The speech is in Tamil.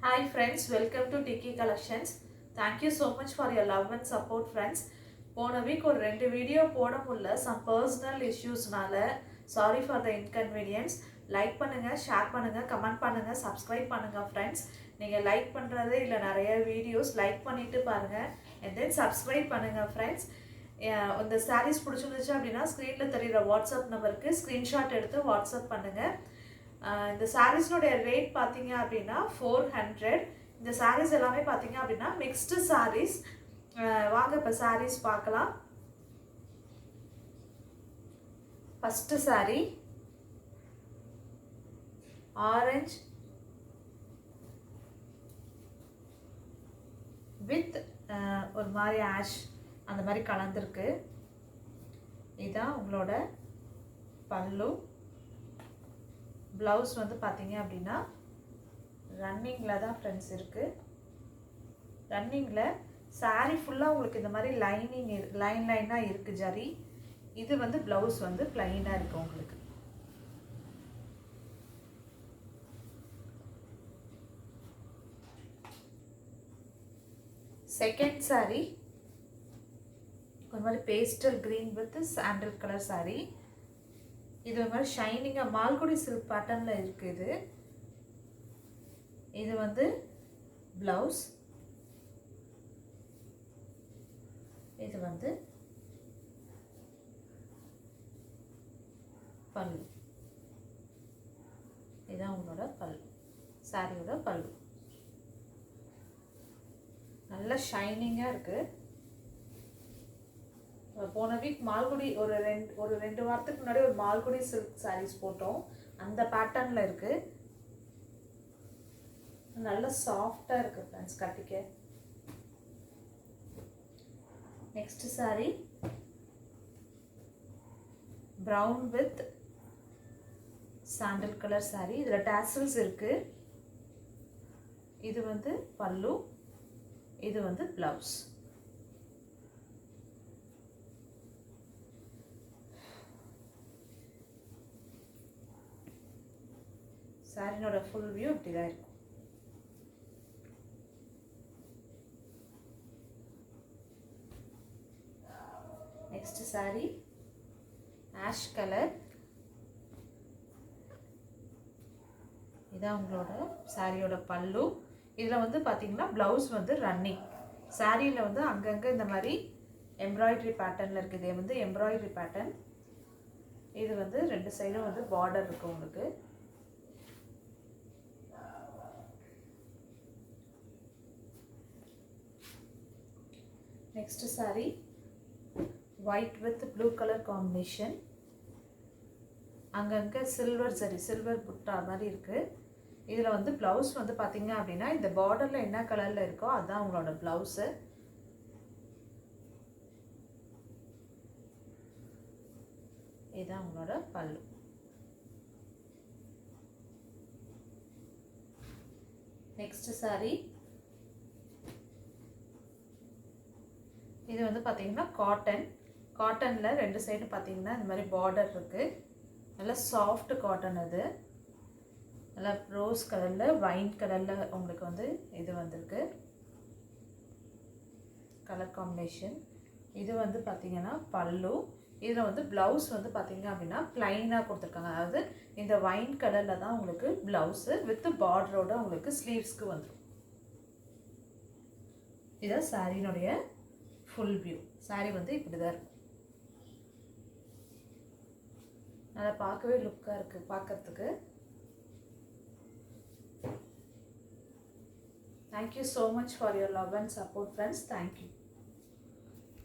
Hi friends, welcome to Tiki Collections. Thank you so much for your love and support friends. போன வீக் ஒரு 2 வீடியோ போட முடியல some personal issuesனால sorry for the inconvenience. Like பண்ணுங்க, ஷேர் பண்ணுங்க, கமெண்ட் பண்ணுங்க, சப்ஸ்கிரைப் பண்ணுங்க ஃப்ரெண்ட்ஸ். நீங்க லைக் பண்றது இல்ல நிறைய வீடியோஸ் லைக் பண்ணிட்டு பாருங்க and then subscribe பண்ணுங்க ஃப்ரெண்ட்ஸ். இந்த சாரீஸ் பிடிச்சிருந்துச்சு அப்படின்னா ஸ்க்ரீனில் தெரியுற வாட்ஸ்அப் நம்பருக்கு ஸ்க்ரீன்ஷாட் எடுத்து வாட்ஸ்அப் பண்ணுங்க. இந்த சாரீஸ்னுடைய ரேட் பார்த்தீங்க அப்படின்னா 400. இந்த சாரீஸ் எல்லாமே பார்த்தீங்க அப்படின்னா மிக்ஸ்டு சாரீஸ். வாங்க இப்போ சாரீஸ் பார்க்கலாம். ஃபஸ்ட்டு சாரீ ஆரஞ்ச் வித் ஒரு மாதிரி ஆஷ் அந்த மாதிரி கலந்துருக்கு. இதுதான் உங்களோட பல்லு. ப்ளவுஸ் வந்து பார்த்தீங்க அப்படின்னா ரன்னிங்கில் தான் ஃப்ரெண்ட்ஸ் இருக்குது. ரன்னிங்கில் சாரீ ஃபுல்லாக உங்களுக்கு இந்த மாதிரி லைனாக இருக்குது ஜரி. இது வந்து ப்ளவுஸ் வந்து ப்ளைனாக இருக்குது உங்களுக்கு. செகண்ட் சாரீ ஒரு மாதிரி pastel green with sandal colour sari. இது ஒரு மாதிரி ஷைனிங்காக மால்குடி சில்க் பேட்டர்னில் இருக்குது. இது வந்து ப்ளவுஸ். இது வந்து பல்லு. இதுதான் உங்களோட பல்லு, சாரியோட பல்லு. நல்ல ஷைனிங்காக இருக்குது. போன வீக் மால்குடி ஒரு ரெண்டு வாரத்துக்கு முன்னாடி ஒரு மால்குடி சில்க் சாரீஸ் போட்டோம். அந்த பேட்டர்னில் இருக்குது. நல்ல சாஃப்டாக இருக்குது ஃப்ரெண்ட்ஸ் கட்டிக்க. Next sari brown with sandal colour sari. இதில் டாசல்ஸ் இருக்குது. இது வந்து பல்லு, இது வந்து ப்ளவுஸ். சாரினோட ஃபுல் வியூ இப்படி தான் இருக்கும். Next sorry ash colour. இதான் உங்களோட சாரியோட பல்லு. இதில் வந்து பார்த்தீங்கன்னா ப்ளவுஸ் வந்து ரன்னிங். சாரியில் வந்து அங்கங்கே இந்த மாதிரி எம்ப்ராய்டரி பேட்டர்னில் இருக்குது. இது வந்து எம்ப்ராய்டரி பேட்டர்ன். இது வந்து ரெண்டு சைடும் வந்து பார்டர் இருக்குது உங்களுக்கு. Next sari white with blue colour combination. அங்கங்கே சில்வர் சரி சில்வர் புட்டா மாதிரி இருக்குது. இதில் வந்து ப்ளவுஸ் வந்து பார்த்தீங்க அப்படின்னா இந்த பார்டரில் என்ன கலரில் இருக்கோ அதுதான் உங்களோட ப்ளவுஸு. இதுதான் உங்களோட பல்லு. நெக்ஸ்ட் சாரீ இது வந்து பார்த்தீங்கன்னா காட்டனில் ரெண்டு சைடு பார்த்தீங்கன்னா இந்த மாதிரி பார்டர் இருக்குது. நல்லா சாஃப்ட் காட்டன். அது நல்லா ரோஸ் கலரில் வைன் கலரில் உங்களுக்கு வந்து இது வந்திருக்கு கலர் காம்பினேஷன். இது வந்து பார்த்தீங்கன்னா பல்லு. இதில் வந்து ப்ளவுஸ் வந்து பார்த்தீங்க அப்படின்னா ப்ளைனாக கொடுத்துருக்காங்க. அதாவது இந்த வைன் கலரில் தான் உங்களுக்கு ப்ளவுஸு வித் பார்டரோட உங்களுக்கு ஸ்லீவ்ஸ்க்கு வந்துடும். இதுதான் சாரியினுடைய ஃபுல் வியூ. சாரீ வந்து இப்படி தான் இருக்கும். நல்லா பார்க்கவே லுக்காக இருக்குது பார்க்கறதுக்கு. Thank you so much for your love and support friends. Thank you.